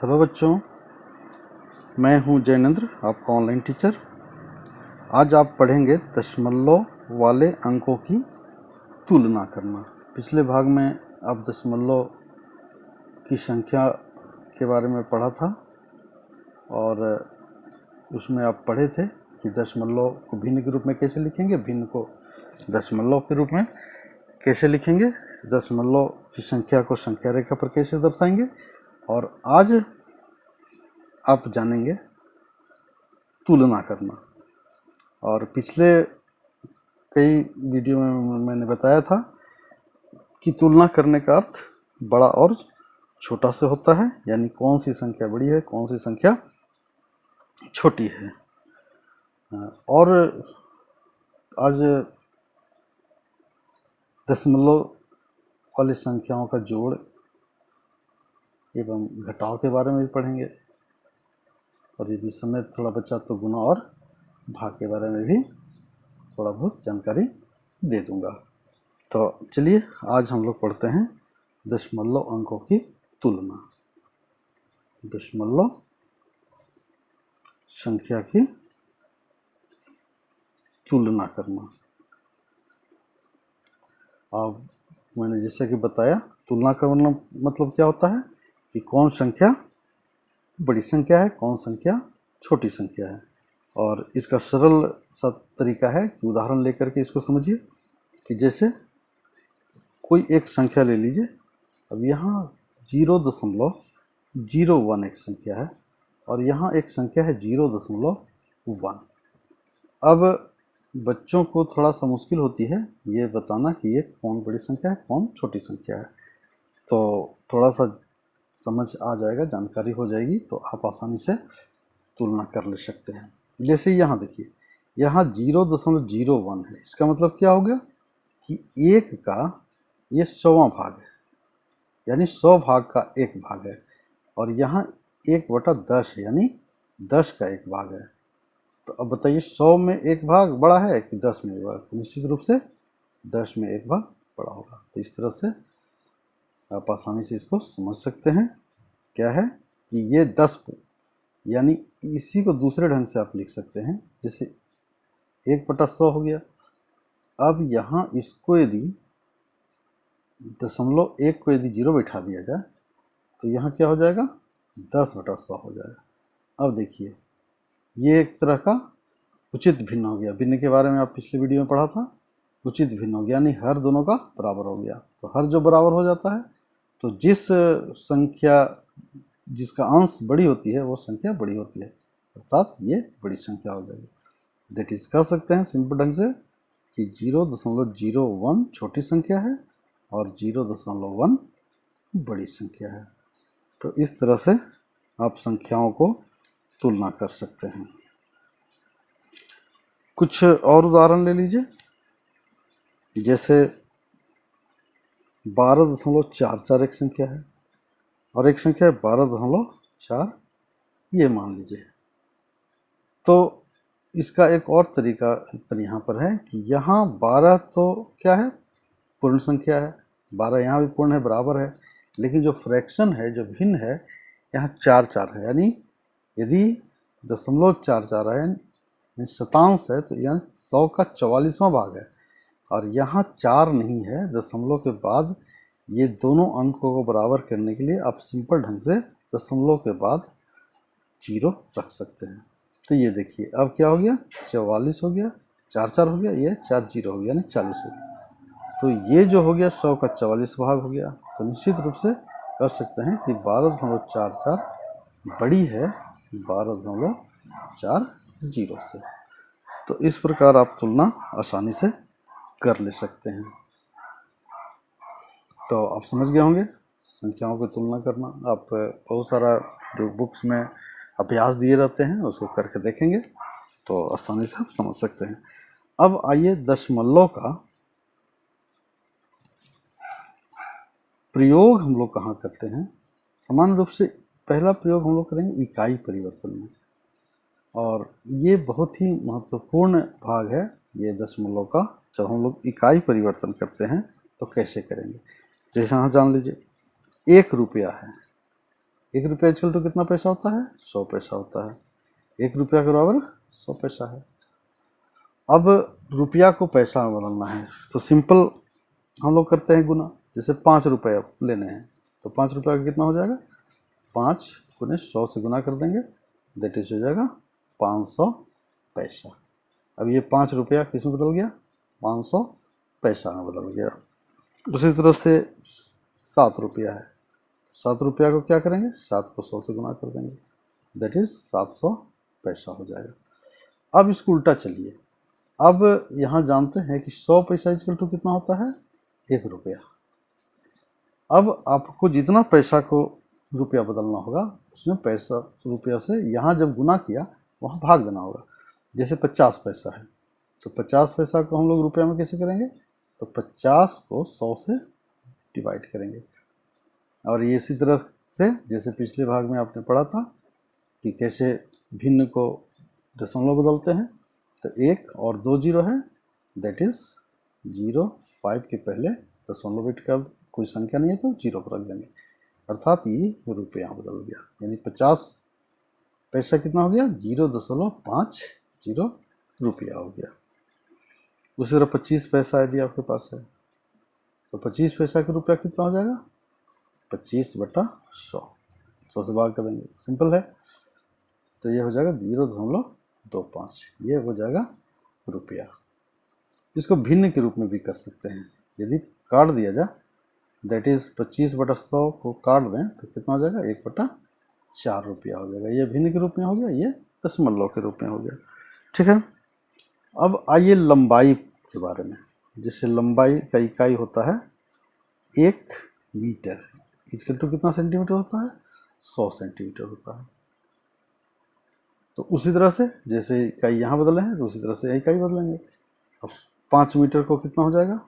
Hello बच्चों, मैं हूं जैनेंद्र, आपका ऑनलाइन टीचर। आज आप पढ़ेंगे दशमलव वाले अंकों की तुलना करना। पिछले भाग में आप दशमलव की संख्या के बारे में पढ़ा था और उसमें आप पढ़े थे कि दशमलव को भिन्न के रूप में कैसे लिखेंगे, भिन्न को दशमलव के रूप में कैसे लिखेंगे, दशमलव की संख्या को संख्या रेखा पर कैसे दर्शाएंगे। और आज आप जानेंगे तुलना करना। और पिछले कई वीडियो में मैंने बताया था कि तुलना करने का अर्थ बड़ा और छोटा से होता है, यानी कौन सी संख्या बड़ी है, कौन सी संख्या छोटी है। और आज दशमलव वाली संख्याओं का जोड़ एवं घटाव के बारे में भी पढ़ेंगे, और यदि समय थोड़ा बचा तो गुणा और भाग के बारे में भी थोड़ा बहुत जानकारी दे दूंगा। तो चलिए आज हम लोग पढ़ते हैं दशमलव अंकों की तुलना, दशमलव संख्या की तुलना करना। अब मैंने जैसे कि बताया, तुलना करना मतलब क्या होता है कि कौन संख्या बड़ी संख्या है, कौन संख्या छोटी संख्या है। और इसका सरल सा तरीका है कि उदाहरण लेकर के इसको समझिए कि जैसे कोई एक संख्या ले लीजिए। अब यहाँ 0.01 एक संख्या है और यहाँ एक संख्या है 0.1। अब बच्चों को थोड़ा सा मुश्किल होती है ये बताना कि ये कौन बड़ी संख्या है, कौन छोटी संख्या है। तो थोड़ा सा समझ आ जाएगा, जानकारी हो जाएगी, तो आप आसानी से तुलना कर ले सकते हैं। जैसे यहाँ देखिए, यहाँ 0.01 है। इसका मतलब क्या हो गया कि एक का ये 100वां भाग है, यानी 100 भाग का एक भाग है। और यहाँ 1/10 है, यानी 10 का एक भाग है। तो अब बताइए 100 में एक भाग बड़ा है कि 10 में एक भाग? तो निश्चित रूप से 10 में एक भाग बड़ा होगा। तो इस तरह से आप आसानी से इसको समझ सकते हैं। क्या है कि ये 10, यानी इसी को दूसरे ढंग से आप लिख सकते हैं, जैसे 1/100 हो गया। अब यहाँ इसको यदि दशमलव एक को यदि 0 बैठा दिया जाए तो यहाँ क्या हो जाएगा, 10/100 हो जाएगा। अब देखिए ये एक तरह का उचित भिन्न हो गया। भिन्न के बारे में आप पिछले वीडियो में पढ़ा था। उचित भिन्न हो गया यानी हर दोनों का बराबर हो गया। तो हर जो बराबर हो जाता है तो जिस संख्या जिसका अंश बड़ी होती है वो संख्या बड़ी होती है, अर्थात ये बड़ी संख्या हो जाएगी। दैट इज कह सकते हैं सिंपल ढंग से कि 0.01 छोटी संख्या है और 0.1 बड़ी संख्या है। तो इस तरह से आप संख्याओं को तुलना कर सकते हैं। कुछ और उदाहरण ले लीजिए। जैसे 12.44 एक संख्या है और एक संख्या है 12.4, ये मान लीजिए। तो इसका एक और तरीका पर यहाँ पर है कि यहाँ 12 तो क्या है, पूर्ण संख्या है। 12 यहाँ भी पूर्ण है, बराबर है। लेकिन जो फ्रैक्शन है, जो भिन्न है, यहाँ 4 है। यानी यदि 0.44 है यानी शतांश है तो यहाँ 100 का 44वां भाग है। और यहाँ 4 नहीं है, दशमलव के बाद ये दोनों अंकों को बराबर करने के लिए आप सिंपल ढंग से दशमलव के बाद 0 रख सकते हैं। तो ये देखिए अब क्या हो गया, 44 हो गया, 4 हो गया, ये 4 0 हो गया, यानी 40 हो गया। तो ये जो हो गया 100 का 44 भाग हो गया। तो निश्चित रूप से कर सकते हैं कि 12.44 बड़ी है 12.40 से। तो इस प्रकार आप तुलना आसानी से कर ले सकते हैं। तो आप समझ गए होंगे संख्याओं की तुलना करना। आप बहुत सारा जो बुक्स में अभ्यास दिए रहते हैं उसको करके देखेंगे तो आसानी से आप समझ सकते हैं। अब आइए दशमलव का प्रयोग हम लोग कहाँ करते हैं। सामान्य रूप से पहला प्रयोग हम लोग करेंगे इकाई परिवर्तन में, और ये बहुत ही महत्वपूर्ण भाग है ये दशमलव का। जब हम लोग इकाई परिवर्तन करते हैं तो कैसे करेंगे। जैसे यहाँ जान लीजिए 1 रुपया है, 1 रुपया इक्वल टू कितना पैसा होता है? 100 पैसा होता है। 1 रुपया के बराबर 100 पैसा है। अब रुपया को पैसा में बदलना है तो सिंपल हम लोग करते हैं गुना। जैसे 5 रुपये लेने हैं तो 5 रुपया का कितना हो जाएगा? 5 गुने 100 से गुना कर देंगे, दैट इज हो जाएगा 500 पैसा। अब ये 5 रुपया किस में बदल गया? 500 पैसा में बदल गया। उसी तरह से 7 रुपया है, 7 रुपया को क्या करेंगे? 7 को 100 से गुना कर देंगे, दैट इज 700 पैसा हो जाएगा। अब इसको उल्टा चलिए, अब यहाँ जानते हैं कि 100 पैसा इक्वल टू कितना होता है? 1 रुपया। अब आपको जितना पैसा को रुपया बदलना होगा उसमें पैसा रुपया से यहाँ जब गुना किया वहाँ भाग देना होगा। जैसे 50 पैसा है तो 50 पैसा को हम लोग रुपया में कैसे करेंगे? तो 50 को 100 से डिवाइड करेंगे। और ये इसी तरह से जैसे पिछले भाग में आपने पढ़ा था कि कैसे भिन्न को दशमलव बदलते हैं। तो 1 और 2 जीरो है, दैट इज 0, 5 के पहले दशमलव ऐड कर, कोई संख्या नहीं है तो 0 पर रख देंगे, अर्थात ये रुपया बदल गया। यानी 50 पैसा कितना हो गया? 0.50 रुपया हो गया। उसी तरह 25 पैसा यदि आपके पास है तो 25 पैसा का रुपया कितना हो जाएगा? 25/100, 100 से भाग कर देंगे, सिंपल है। तो ये हो जाएगा 0.25, ये हो जाएगा रुपया। इसको भिन्न के रूप में भी कर सकते हैं। यदि काट दिया जाए, दैट इज 25/100 को काट दें तो कितना हो जाएगा? 1/4 रुपया हो जाएगा। ये भिन्न के रूप में हो गया, ये दशमलव के रूप में हो गया। ठीक है। अब आइए लंबाई के बारे में। जैसे लंबाई का इकाई होता है 1 मीटर, इक्वल टू कितना सेंटीमीटर होता है? 100 सेंटीमीटर होता है। तो उसी तरह से जैसे इकाई यहाँ बदले हैं तो उसी तरह से इकाई बदलेंगे। अब 5 मीटर को कितना हो जाएगा?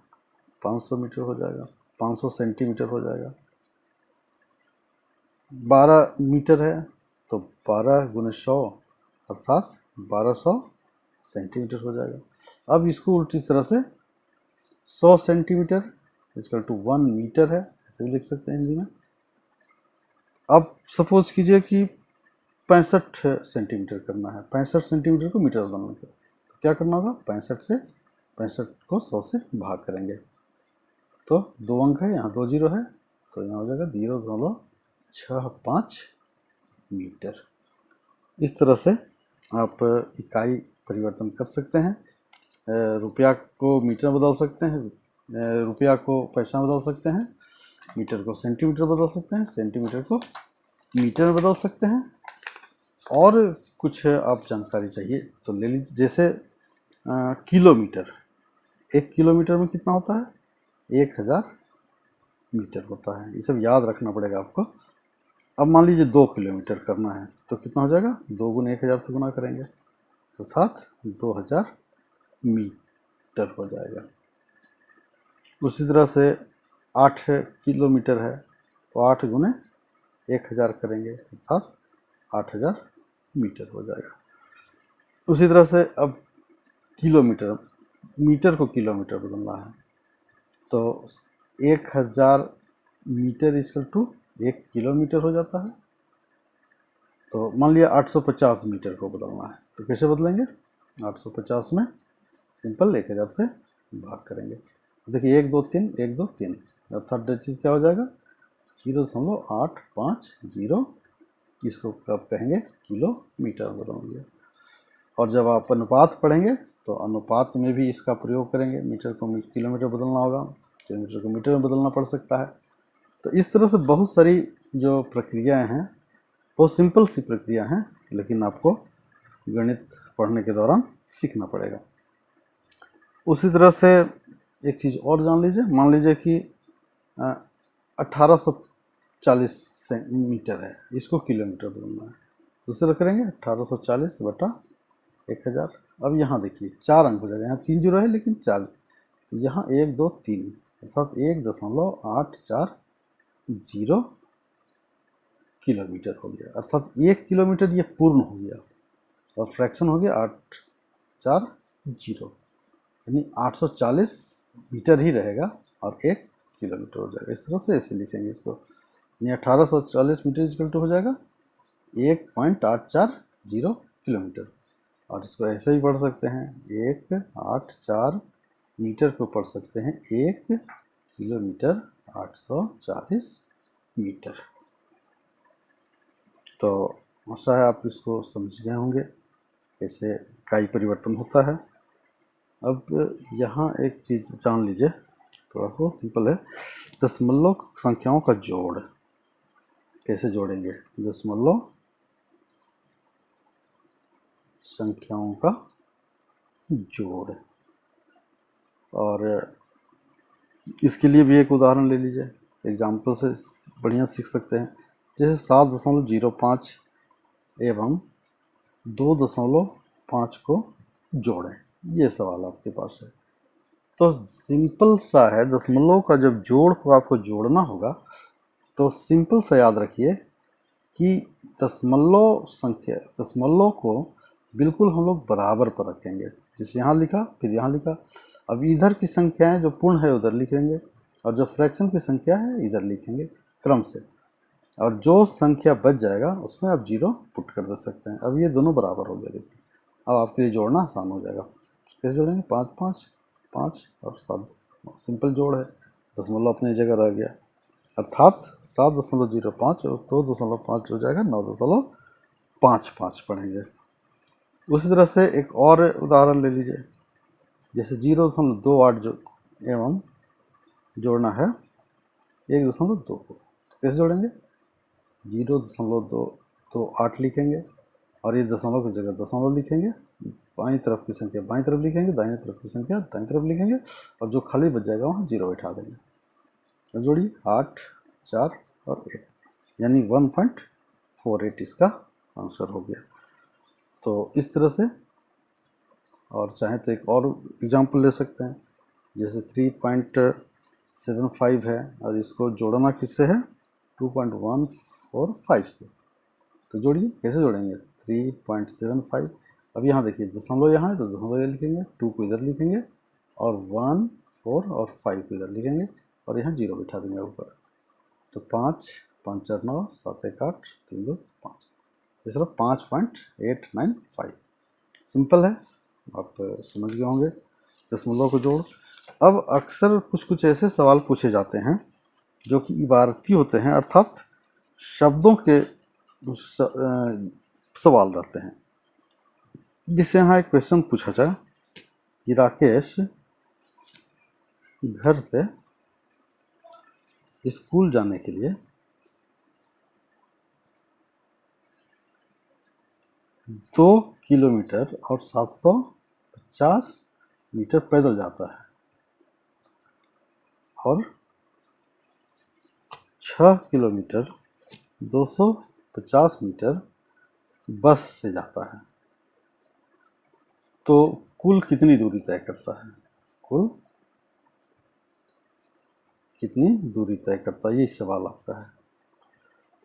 500 मीटर हो जाएगा, 500 सेंटीमीटर हो जाएगा। 12 मीटर है तो 12 गुने 100 अर्थात 1200 सेंटीमीटर हो जाएगा। अब इसको उल्टी तरह से 100 सेंटीमीटर इक्वल टू 1 मीटर है, ऐसे भी लिख सकते हैं हिंदी में। अब सपोज कीजिए कि 65 सेंटीमीटर करना है, 65 सेंटीमीटर को मीटर बनाना है तो क्या करना होगा? 65 से 65 को 100 से भाग करेंगे तो 2 अंक है, यहाँ 2 जीरो है तो यहाँ हो जाएगा 0.65 मीटर। इस तरह से आप इकाई परिवर्तन कर सकते हैं। रुपया को मीटर बदल सकते हैं, रुपया को पैसा बदल सकते हैं, मीटर को सेंटीमीटर बदल सकते हैं, सेंटीमीटर को मीटर बदल सकते हैं। और कुछ आप जानकारी चाहिए तो ले लीजिए। जैसे किलोमीटर, 1 किलोमीटर में कितना होता है? 1000 मीटर होता है। ये सब याद रखना पड़ेगा आपको। अब मान लीजिए 2 किलोमीटर करना है तो कितना हो जाएगा? 2 गुने 1000 से गुना करेंगे अर्थात 2000 मीटर हो जाएगा। उसी तरह से 8 किलोमीटर है तो 8 गुने 1000 करेंगे अर्थात 8000 मीटर हो जाएगा। उसी तरह से अब किलोमीटर, मीटर को किलोमीटर बदलना है तो 1000 मीटर इक्वल टू 1 किलोमीटर हो जाता है। तो मान लिया 850 मीटर को बदलना है तो कैसे बदलेंगे? 850 में सिंपल 1000 से भाग करेंगे। देखिए 1 2 3 1 2 3 अर्थात चीज़ क्या हो जाएगा? 0.850, इसको कब कहेंगे? किलोमीटर बदलेंगे। और जब आप अनुपात पढ़ेंगे तो अनुपात में भी इसका प्रयोग करेंगे। मीटर को किलोमीटर बदलना होगा, किलोमीटर को मीटर में बदलना पड़ सकता है। तो इस तरह से बहुत सारी जो प्रक्रियाएं हैं, बहुत सिंपल सी प्रक्रिया हैं, लेकिन आपको गणित पढ़ने के दौरान सीखना पड़ेगा। उसी तरह से एक चीज़ और जान लीजिए। मान लीजिए कि 1840 मीटर है, इसको किलोमीटर बदलना है, दूसरा करेंगे 1840/1000। अब यहाँ देखिए 4 अंक हो जाएगा, यहाँ 3 जीरो है लेकिन 4, तो यहाँ 1 2 3 अर्थात 1.840 किलोमीटर हो गया। अर्थात 1 किलोमीटर ये पूर्ण हो गया और फ्रैक्शन हो गया 840, यानी 840 मीटर ही रहेगा और 1 किलोमीटर हो जाएगा। इस तरह से ऐसे लिखेंगे इसको। यानी 1840 मीटर इक्वल टू हो जाएगा 1.840 किलोमीटर। और इसको ऐसे ही पढ़ सकते हैं, 184 मीटर को पढ़ सकते हैं 1 किलोमीटर 840 मीटर। तो आशा है आप इसको समझ गए होंगे कैसे इकाई परिवर्तन होता है। अब यहाँ एक चीज़ जान लीजिए, थोड़ा सा सिंपल है। दशमलव संख्याओं का जोड़ कैसे जोड़ेंगे? दशमलव संख्याओं का जोड़, और इसके लिए भी एक उदाहरण ले लीजिए, एग्जाम्पल से बढ़िया सीख सकते हैं। जैसे 7.05 एवं 2.5 को जोड़ें, ये सवाल आपके पास है। तो सिंपल सा है, दशमलव का जब जोड़ को आपको जोड़ना होगा तो सिंपल सा याद रखिए कि दशमलव संख्या, दशमलव को बिल्कुल हम लोग बराबर पर रखेंगे। जैसे यहाँ लिखा फिर यहाँ लिखा। अब इधर की संख्याएं जो पूर्ण है उधर लिखेंगे, और जो फ्रैक्शन की संख्या है इधर लिखेंगे क्रम से, और जो संख्या बच जाएगा उसमें आप 0 पुट कर दे सकते हैं। अब ये दोनों बराबर हो गए। देखिए अब आपके लिए जोड़ना आसान हो जाएगा। कैसे जोड़ेंगे? 5 5 5 और 7, सिंपल जोड़ है, दशमलव अपनी जगह रह गया। अर्थात 7.05 और 2.5 हो जाएगा 9.55 पढ़ेंगे। उसी तरह से एक और उदाहरण ले लीजिए, जैसे 0.28 जो एवं जोड़ना है 1.2 को, तो कैसे जोड़ेंगे? 0.228 लिखेंगे और ये दशमलव की जगह दशमलव लिखेंगे, बाईं तरफ की संख्या बाईं तरफ लिखेंगे, दाहिनी तरफ की संख्या दाईं तरफ लिखेंगे, और जो खाली बच जाएगा वहाँ 0 बैठा देंगे। तो जोड़िए 8 4 और 1, यानी 1.48 इसका आंसर हो गया। तो इस तरह से, और चाहे तो एक और एग्जाम्पल ले सकते हैं, जैसे 3.75 है और इसको जोड़ना किससे है? 2.145 से। तो जोड़िए, कैसे जोड़ेंगे? 3.75, अब यहाँ देखिए दशमलव यहाँ है तो दशमलव ये लिखेंगे, 2 को इधर लिखेंगे और 1 4 और 5 को इधर लिखेंगे और यहाँ 0 बिठा देंगे ऊपर। तो 5 5 4 9 7 1 8 3 2 5, इस तरह 5.895। सिंपल है, आप समझ गए होंगे दशमलव को जोड़। अब अक्सर कुछ ऐसे सवाल पूछे जाते हैं जो कि इबारती होते हैं, अर्थात शब्दों के सवाल रहते हैं। जिससे यहाँ एक क्वेश्चन पूछा जाए कि राकेश घर से स्कूल जाने के लिए 2 किलोमीटर और 750 मीटर पैदल जाता है और 6 किलोमीटर 250 मीटर बस से जाता है, तो कुल कितनी दूरी तय करता है? कुल कितनी दूरी तय करता है, ये सवाल आपका है।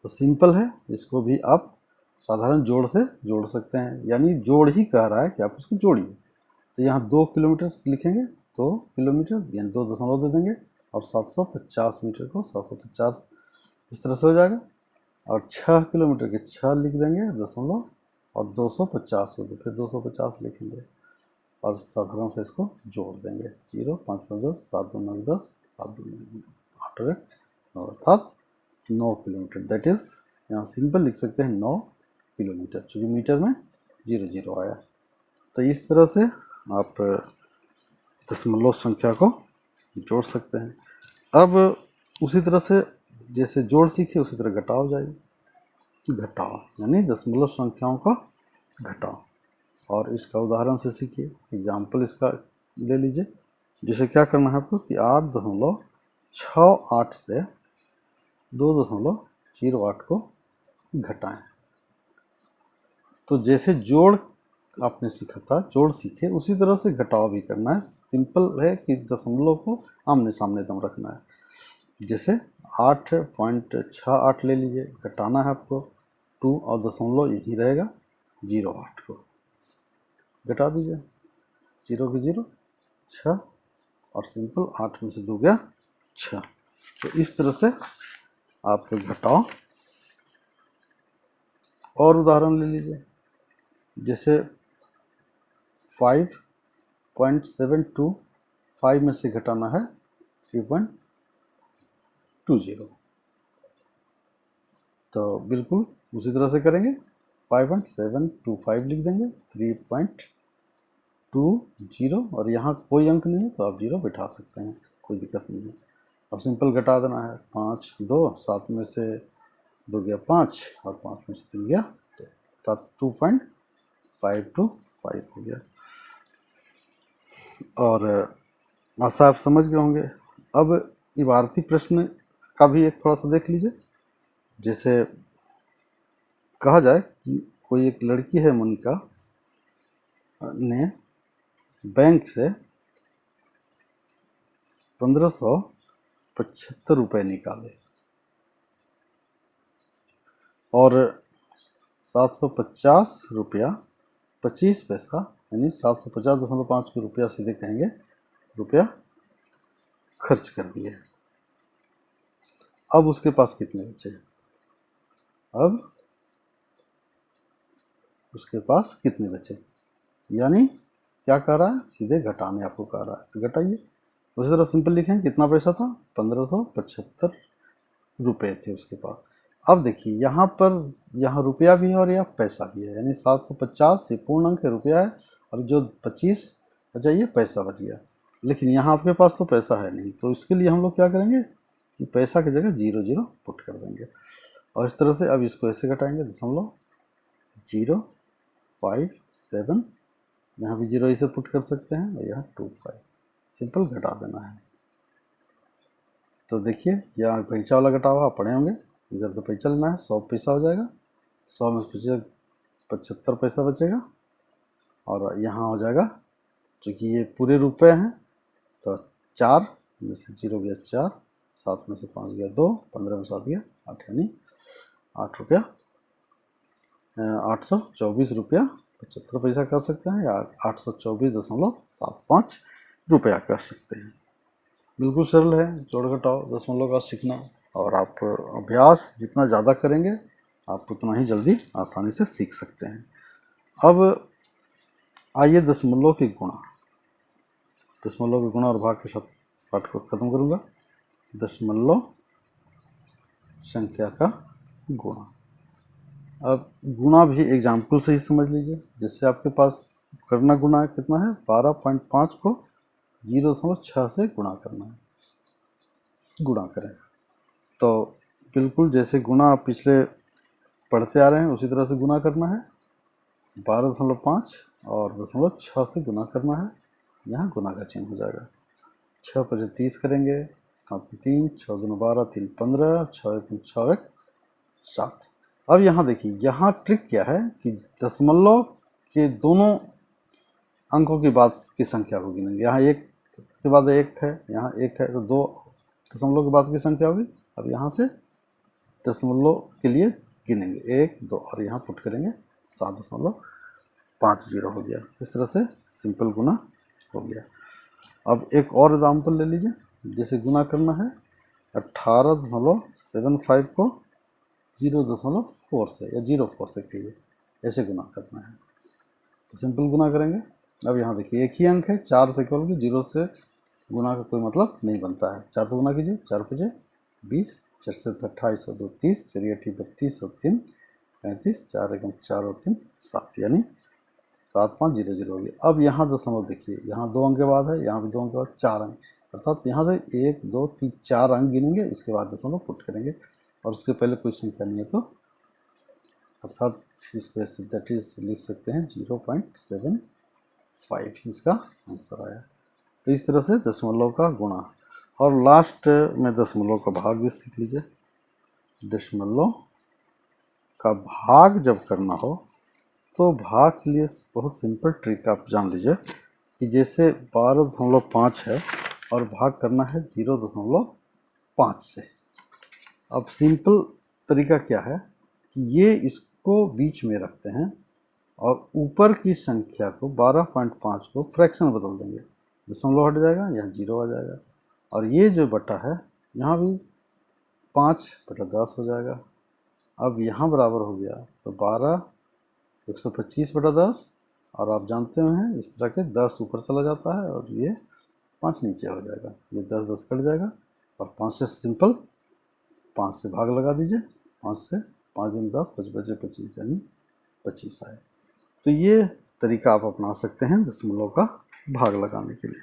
तो सिंपल है, इसको भी आप साधारण जोड़ से जोड़ सकते हैं, यानी जोड़ ही कह रहा है कि आप इसको जोड़िए। तो यहाँ 2 किलोमीटर लिखेंगे, 2 किलोमीटर यानी 2 दशमलव दे देंगे, और 750 मीटर को 750 इस तरह से हो जाएगा, और 6 किलोमीटर के 6 लिख देंगे दशमलव, और 250 को तो फिर 250 लिखेंगे और साधारण से इसको जोड़ देंगे। 0 5 5 10 7 2 9 10 7 2 8 और 1 9, अर्थात 9 किलोमीटर। दैट इज यहाँ सिंपल लिख सकते हैं 9 किलोमीटर, चूँकि मीटर में 0 0 आया। तो इस तरह से आप दशमलव संख्या को जोड़ सकते हैं। अब उसी तरह से जैसे जोड़ सीखे उसी तरह घटाव जाइए। घटाव यानी दशमलव संख्याओं का घटाव, और इसका उदाहरण से सीखिए। एग्जाम्पल इसका ले लीजिए। जैसे क्या करना है आपको कि 8.68 से 2.08 को घटाएं। तो जैसे जोड़ आपने सीखा था, जोड़ सीखे, उसी तरह से घटाव भी करना है। सिंपल है कि दशमलव को आमने सामने दम रखना है। जैसे 8.68 ले लीजिए, घटाना है आपको 2 और दशमलव यही रहेगा 0.8 को घटा दीजिए, 0 की 0 6 और सिंपल 8 में से 2 गया 6। तो इस तरह से आप घटाओ। और उदाहरण ले लीजिए, जैसे 5.72 5 में से घटाना है 3.20, तो बिल्कुल उसी तरह से करेंगे। 5.725 लिख देंगे, 3.20, और यहाँ कोई अंक नहीं है तो आप 0 बिठा सकते हैं, कोई दिक्कत नहीं है। अब सिंपल घटा देना है, 5 2 7 में से 2 गया 5 और 5 में से 3 गया, तो 2.525 हो गया। और आशा आप समझ गए होंगे। अब इबारती प्रश्न का भी एक थोड़ा सा देख लीजिए। जैसे कहा जाए कि कोई एक लड़की है मोनिका ने बैंक से 1575 रुपये निकाले और 750 रुपया 25 पैसा, यानी 750.5 को रुपया सीधे कहेंगे रुपया खर्च कर दिए। अब उसके पास कितने बचे? अब उसके पास कितने बचे, यानी क्या कह रहा है, सीधे घटाने आपको कह रहा है, तो घटाइए। उसी तरह सिंपल लिखें, कितना पैसा था, 1575 रुपये थे उसके पास। अब देखिए यहाँ पर, यहाँ रुपया भी है और यहाँ पैसा भी है, यानी 750 ये पूर्ण अंक है, रुपया है, और जो 25 बचा ये पैसा बच गया। लेकिन यहाँ आपके पास तो पैसा है नहीं, तो इसके लिए हम लोग क्या करेंगे कि पैसा की जगह 0 0 पुट कर देंगे। और इस तरह से अब इसको ऐसे घटाएंगे, 0.057, यहाँ भी 0 इसे पुट कर सकते हैं, और यहाँ 25 सिंपल घटा देना है। तो देखिए यहाँ पैसा वाला घटा हुआ आप पढ़े होंगे, इधर तो पैसा लेना है, 100 पैसा हो जाएगा, 100 में से 75 पैसा बचेगा, और यहाँ हो जाएगा, चूँकि ये पूरे रुपए हैं तो 4 में से 0 गया 4, 7 में से 5 गया 2, 15 में 7 गया 8, यानी 8 रुपया 824 रुपया 75 पैसा कर सकते हैं, या 824.75 रुपया कर सकते हैं। बिल्कुल सरल है जोड़ घटाओ दशमलव का सीखना, और आप अभ्यास जितना ज़्यादा करेंगे आप उतना ही जल्दी आसानी से सीख सकते हैं। अब आइए दशमलव के गुणा, दशमलव के गुणा और भाग के साथ पाठ को खत्म करूँगा। दशमलव संख्या का गुणा, अब गुणा भी एग्जाम्पल से ही समझ लीजिए। जैसे आपके पास करना गुणा कितना है, 12.5 को 0.6 से गुणा करना है, गुणा करें तो बिल्कुल जैसे गुणा आप पिछले पढ़ते आ रहे हैं उसी तरह से गुणा करना है। 12.5 और 0.6 से गुणा करना है, यहाँ गुणा का चिन्ह हो जाएगा। 6 5 30 करेंगे, 3 6 2 12 3 15, 6 1 6 1 7। अब यहाँ देखिए, यहाँ ट्रिक क्या है कि दशमलव के दोनों अंकों की बाद की संख्या को गिनेंगे। यहाँ 1 के बाद 1 है, यहाँ 1 है, तो 2 दशमलव के बाद की संख्या होगी। अब यहाँ से दशमलव के लिए गिनेंगे 1 2 और यहाँ पुट करेंगे 7.50 हो गया। इस तरह से सिंपल गुना हो गया। अब एक और एग्जाम्पल ले लीजिए, जैसे गुना करना है 18.75 को 0.4 से या 0.4 से कहिए, ऐसे गुना करना है तो सिंपल गुना करेंगे। अब यहाँ देखिए एक ही अंक है, 4 से केवल, 0 से गुना का कोई मतलब नहीं बनता है। 4 से गुना कीजिए, 4 5 20, 4 से 28 और 2 30, 4 8 32 और 3 35, 4 1 4 और 3 7, यानी 7500 हो गया। अब यहाँ दशमलव देखिए, यहाँ 2 अंक के बाद है, यहाँ भी 2 अंक के बाद 4 अंक, अर्थात यहाँ से 1 2 3 4 अंक गिनेंगे, इसके बाद दशमलव पुट करेंगे और उसके पहले कोई संख्या नहीं है तो अर्थात इसको ऐसे दैट इज लिख सकते हैं 0.75, इसका आंसर आया। तो इस तरह से दशमलव का गुणा। और लास्ट में दशमलव का भाग भी सीख लीजिए। दशमलव का भाग जब करना हो तो भाग के लिए बहुत सिंपल ट्रिक आप जान लीजिए कि जैसे 12.5 है और भाग करना है 0.5 से। अब सिंपल तरीका क्या है कि ये इसको बीच में रखते हैं और ऊपर की संख्या को 12.5 को फ्रैक्शन बदल देंगे, दशमलव हट जाएगा, यहाँ 0 आ जाएगा, और ये जो बटा है यहाँ भी 5/10 हो जाएगा। अब यहाँ बराबर हो गया तो 12 125/10, और आप जानते हैं इस तरह के 10 ऊपर चला जाता है और ये 5 नीचे हो जाएगा। ये 10 10 कट जाएगा और 5 से सिंपल 5 से भाग लगा दीजिए। 5 से 5 दूनी 10, 5 बचे 25, यानी 25 आए। तो ये तरीका आप अपना सकते हैं दशमलव का भाग लगाने के लिए।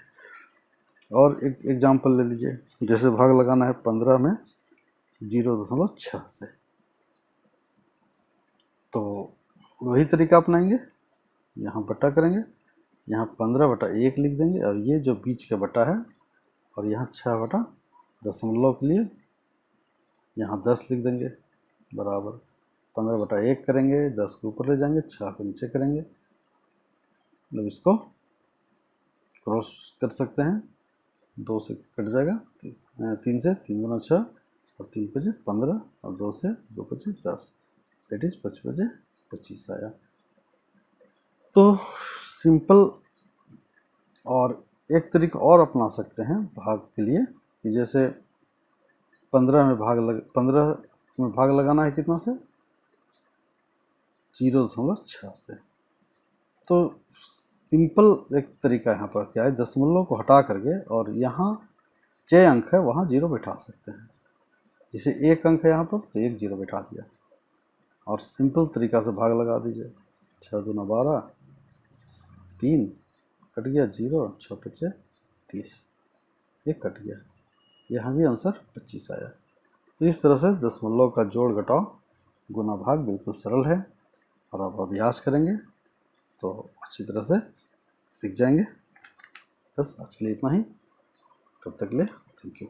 और एक एग्जाम्पल ले लीजिए, जैसे भाग लगाना है 15 में 0.6 से, तो वही तरीका अपनाएंगे। यहाँ बटा करेंगे, यहाँ 15/1 लिख देंगे, और ये जो बीच का बटा है, और यहाँ 6/दशमलव के लिए यहाँ 10 लिख देंगे, बराबर 15/1 करेंगे, 10 को ऊपर ले जाएंगे, 6 को नीचे करेंगे, मतलब इसको क्रॉस कर सकते हैं, 2 से कट जाएगा, 3 से 3 गुना 6 और 3 बजे 15 और 2 से 2 बजे 10, दैट इज 5 बजे 25 आया। तो सिंपल। और एक तरीका और अपना सकते हैं भाग के लिए, कि जैसे 15 में भाग लगाना है कितना से, 0.6 से। तो सिंपल एक तरीका यहाँ पर क्या है, दशमलव को हटा करके और यहाँ 6 अंक है वहाँ 0 बैठा सकते हैं। जैसे 1 अंक है यहाँ पर तो 1 0 बैठा दिया, और सिंपल तरीका से भाग लगा दीजिए। 6 दूना 12, 3 कट गया 0, 6 बचे 30, ये कट गया, यहाँ भी आंसर 25 आया। तो इस तरह से दशमलव का जोड़ घटाव गुना भाग बिल्कुल सरल है, और आप अभ्यास करेंगे तो अच्छी तरह से सीख जाएंगे। बस आज के लिए इतना ही, तब तक के लिए थैंक यू।